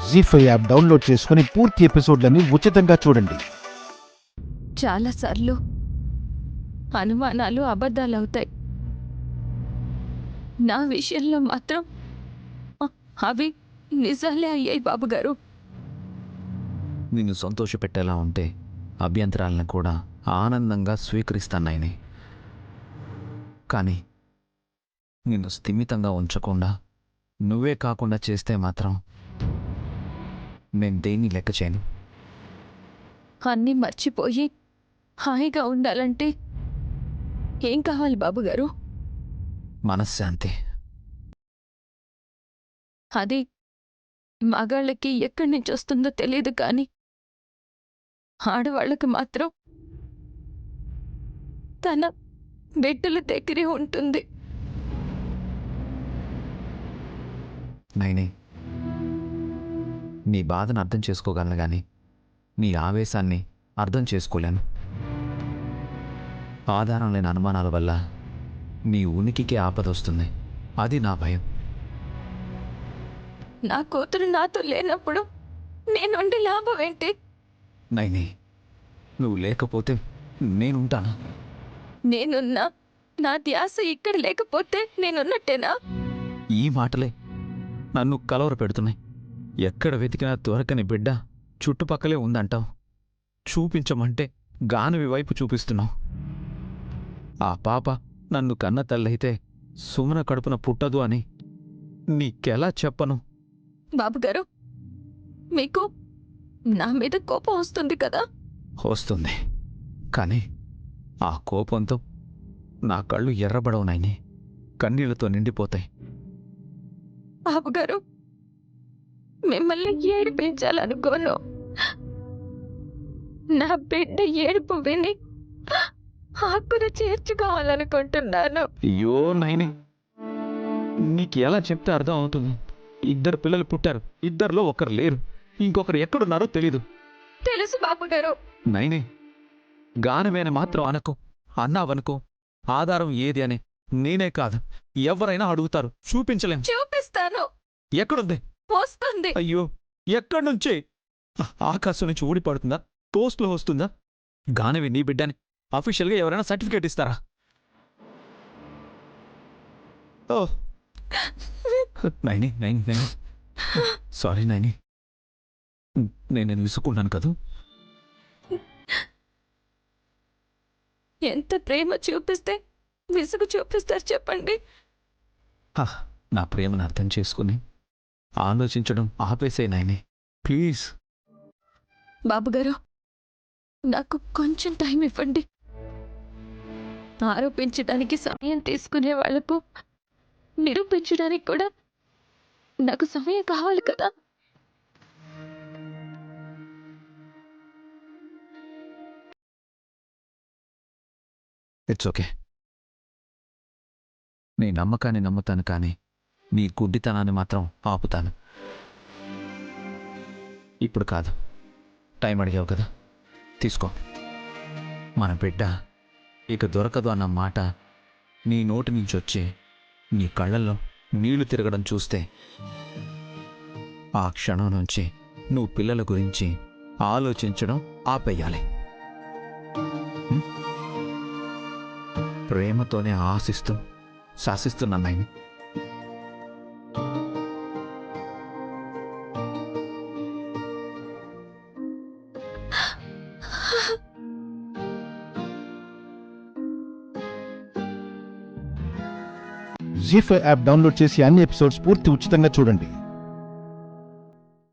జీ5 app download చేసుకుని పూర్తి ఎపిసోడ్లని ఉచితంగా చూడండి. చాలాసార్లు అనుమానాలు అబద్ధాలవుతాయి. నా విషయంలో మాత్రం అవి నిజాలే అయ్యాయి బాబుగారు. నిన్ను సంతోషపెట్టేలా ఉంటే అభ్యంతరాలను కూడా ఆనందంగా స్వీకరిస్తానాయని. కానీ నిన్ను స్థిమితంగా ఉంచకుండా నువ్వే కాకుండా చేస్తే మాత్రం నేను దేన్ని లెక్క చేయను. అన్నీ మర్చిపోయి హాయిగా ఉండాలంటే ఏం కావాలి బాబుగారు? మనశ్శాంతి. అది మగాళ్ళకి ఎక్కడి నుంచి వస్తుందో తెలియదు, కానీ ఆడవాళ్ళకి మాత్రం తన బిడ్డల దగ్గరే ఉంటుంది. నైని, నీ బాధను అర్థం చేసుకోగలను, కానీ నీ ఆవేశాన్ని అర్థం చేసుకోలేను. ఆధారం లేని అనుమానాల వల్ల నీ ఉనికికే ఆపదొస్తుంది. అది నా భయం. నా కూతురు నాతో లేనప్పుడు నేనుండి లాభం ఏంటి? నైని, నువ్వు లేకపోతే నేనుంటానా? నేనున్నా, నా ధ్యాస ఇక్కడ లేకపోతే నేనున్నట్టేనా? ఈ మాటలే నన్ను కలవర పెడుతున్నాయి. ఎక్కడ వెతికినా దొరకని బిడ్డ చుట్టుపక్కలే ఉందంటావు. చూపించమంటే గానవి వైపు చూపిస్తున్నావు. ఆ పాప నన్ను కన్న తల్లయితే సుమన కడుపున పుట్టదు అని నీకెలా చెప్పను? బాబుగారు, మీకు నా మీద కోపం వస్తుంది కదా? వస్తుంది, కానీ ఆ కోపంతో నా కళ్ళు ఎర్రబడవు నాయని, కన్నీళ్లతో నిండిపోతాయి. బాబుగారు, మిమ్మల్ని ఏడిపించాలనుకోను. నా బిడ్డ ఏడుపు విని ఆకున చేర్చుకోవాలనుకుంటున్నాను. అయ్యో నైని, నీకు ఎలా చెప్తే అర్థం అవుతుంది? 2 పిల్లలు పుట్టారు, 2లో ఒకరు లేరు, ఇంకొకరు ఎక్కడున్నారో తెలీదు. తెలుసు బాబుగారు. నైని, గానమేన మాత్రం అనకు. అన్నావనుకో ఆధారం ఏది అని నేనే కాదు ఎవరైనా అడుగుతారు. చూపించలేం. చూపిస్తాను. ఎక్కడుంది? వస్తుంది. అయ్యో, ఎక్కడి నుంచి? ఆకాశం నుంచి ఊడిపడుతుందా? పోస్ట్లో వస్తుందా? గానవి నీ బిడ్డని అఫీషియల్గా ఎవరైనా సర్టిఫికేట్ ఇస్తారా? ఓ నైని, నైని, నైని, సారీ నైని, నేను విసుకున్నాను కదూ. ఎంత ప్రేమ చూపిస్తే విసుగు చూపిస్తారు చెప్పండి? నా ప్రేమను అర్థం చేసుకుని ఆలోచించడం ఆపేసే నైని, ప్లీజ్. బాబుగారు, నాకు కొంచెం టైం ఇవ్వండి. ఆరోపించడానికి సమయం తీసుకునే వాళ్లకు నిరూపించడానికి కూడా నాకు సమయం కావాలి కదా? It's okay. నీ నమ్మకాన్ని నమ్ముతాను, కానీ నీ గుడ్డితనాన్ని మాత్రం ఆపుతాను. ఇప్పుడు కాదు, టైం అడిగావు కదా, తీసుకో. మన బిడ్డ ఇక దొరకదు అన్న మాట నీ నోటి నుంచి వచ్చి నీ కళ్ళల్లో నీళ్లు తిరగడం చూస్తే ఆ క్షణం నుంచి నువ్వు పిల్లల గురించి ఆలోచించడం ఆపేయాలి. ప్రేమతోనే ఆశిస్తూ శాసిస్తున్నా నాయని. జీ5 యాప్ డౌన్లోడ్ చేసి అన్ని ఎపిసోడ్స్ పూర్తి ఉచితంగా చూడండి.